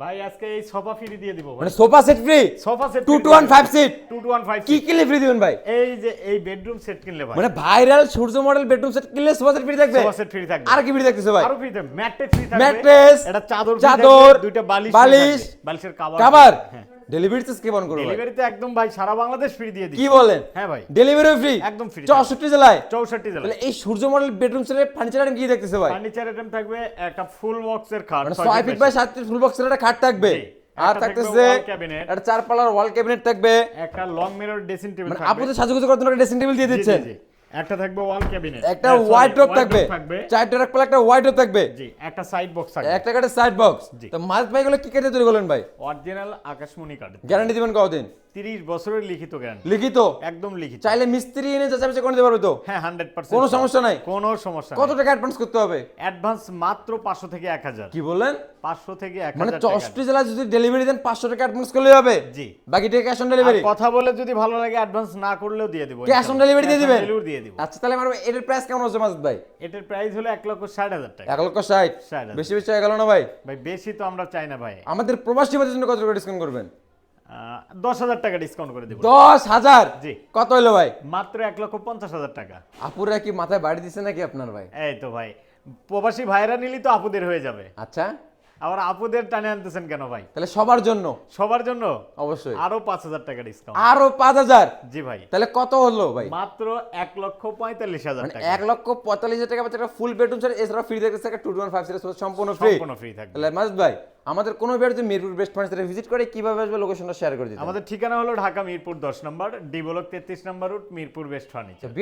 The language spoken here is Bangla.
ভাই আজকে এই সোফা ফ্রি দিয়ে দিব মানে sofa set free, sofa set 2 to 1 5 seat 2 to 1 5 কি কিনলে ফ্রি দিবেন ভাই? এই যে এই বেডরুম সেট কিনলে ভাই মানে ভাইরাল সূর্য মডেল বেডরুম সেট কিনলে সোফা সেট ফ্রি থাকবে? সোফা সেট ফ্রি থাকবে। আর কি ফ্রি থাকতেছে ভাই? আরো ফ্রি থাকবে, ম্যাট্রেস ফ্রি থাকবে, ম্যাট্রেস, এটা চাদর চাদর, দুইটা বালিশ বালিশ, বালিশের কভার। হ্যাঁ, ডেলিভারি চার্জ কেমন করবে ভাই? ডেলিভারিতে একদম ভাই সারা বাংলাদেশ ফ্রি দিয়ে দিই। কি বলেন? হ্যাঁ ভাই, ডেলিভারি ফ্রি একদম ফ্রি 64 জেলায়। 64 জেলা। তাহলে এই সূর্য মডেল বেডরুম সেটের ফার্নিচার আইটেম কি দেখতেছে ভাই? ফার্নিচার আইটেম থাকবে একটা ফুল বক্সের খাট মানে 6 ফিট বাই 7 ফিট ফুল বক্সের একটা খাট থাকবে, জি। আর একটা থাকতেছে থাকবে wall cabinet। একটা 4 পাল্লার ওয়াল ক্যাবিনেট থাকবে। একটা লং মিরর ড্রেসিং টেবিল মানে থাকবে। আপনাদের সাজুগুজু করার জন্য একটা ড্রেসিং টেবিল দিয়ে জি, দিচ্ছেন। জি, জি। একটা থাকবে ওয়াল ক্যাবিনেট, একটা ওয়াইড্রপ থাকবে, থাকবে। 4টা রাখ পাল্লা একটা ওয়াইড্রপ থাকবে, জি, একটা সাইড বক্স থাকবে। একটা কাটে সাইড বক্স। জি। তো মাছ ভাই গুলো কি কেটে তৈরি করলেন ভাই? অরিজিনাল আকাশমণি কাঠ, গ্যারান্টি দিবেন কতদিন? 30 বছরের লিখিত গ্যারান্টি, লিখিত? একদম লিখিত। চাইলে মিস্ত্রি এনে যাচাই করে দিতে পারবে তো? হ্যাঁ 100%। কোনো সমস্যা নাই? কোনো সমস্যা কত নাই। টাকা অ্যাডভান্স করতে হবে? অ্যাডভান্স মাত্র 500 থেকে 1000। কি বললেন? 500 থেকে 1000 মানে টাকা। 64 জেলা যদি ডেলিভারি দেন 500 টাকা অ্যাডভান্স করলেই হবে? জি। বাকি টাকা ক্যাশ অন আর ডেলিভারি? কথা বলে যদি ভালো লাগে অ্যাডভান্স না করলেও দিয়ে দিব। ক্যাশ অন ডেলিভারি দিয়ে দিবেন? ডেলিভারি দিয়ে দিব। আচ্ছা তাহলে আমার এটার প্রাইস কেমন আছে মাসুদ ভাই? এটার প্রাইস হলো 1,60,000 টাকা। 1,60,000? 60,000 বেশি বেশি হয়ে গেল না ভাই? ভাই বেশি তো আমরা চাই না ভাই। আমাদের প্রবাসী ভাইদের জন্য কত টাকা ডিসকাউন্ট করবেন? 10,000 টাকা ডিসকাউন্ট করে দেব। 10,000? জি। কত হলো ভাই? মাত্র 1,50,000 টাকা। আপুরা কি মাথায় বাড়ি দিছে নাকি আপনার ভাই? এই তো ভাই, প্রবাসী ভাইরা নিলি তো আপুদের হয়ে যাবে। আচ্ছা, আবার আপুদের টানে আনতেছেন কেন ভাই? তাহলে সবার জন্য সবার জন্য অবশ্যই আরো 5,000 টাকা ডিসকাউন্ট। আরো 5,000? জি ভাই, তাহলে কত হলো ভাই? মাত্র 1,45,000 মানে টাকা। 1,45,000 টাকা পাচ্ছে একটা ফুল বেডরুম সেট, এছাড়া ফ্রি থাকতেছে একটা 2 to 1 5 সিরিজ সম্পূর্ণ ফ্রি। সম্পূর্ণ ফ্রি থাকবে। তাহলে মাসুদ ভাই আমাদের কোনো বেড যদি মিরপুর বেস্ট ফার্নিচারে ভিজিট করে কিভাবে আসবে লোকেশনটা শেয়ার করে দিতে? আমাদের ঠিকানা হলো ঢাকা মিরপুর 10 নম্বর, ডি ব্লক 33 নম্বর রুট, মিরপুর বেস্ট ফার্নিচার।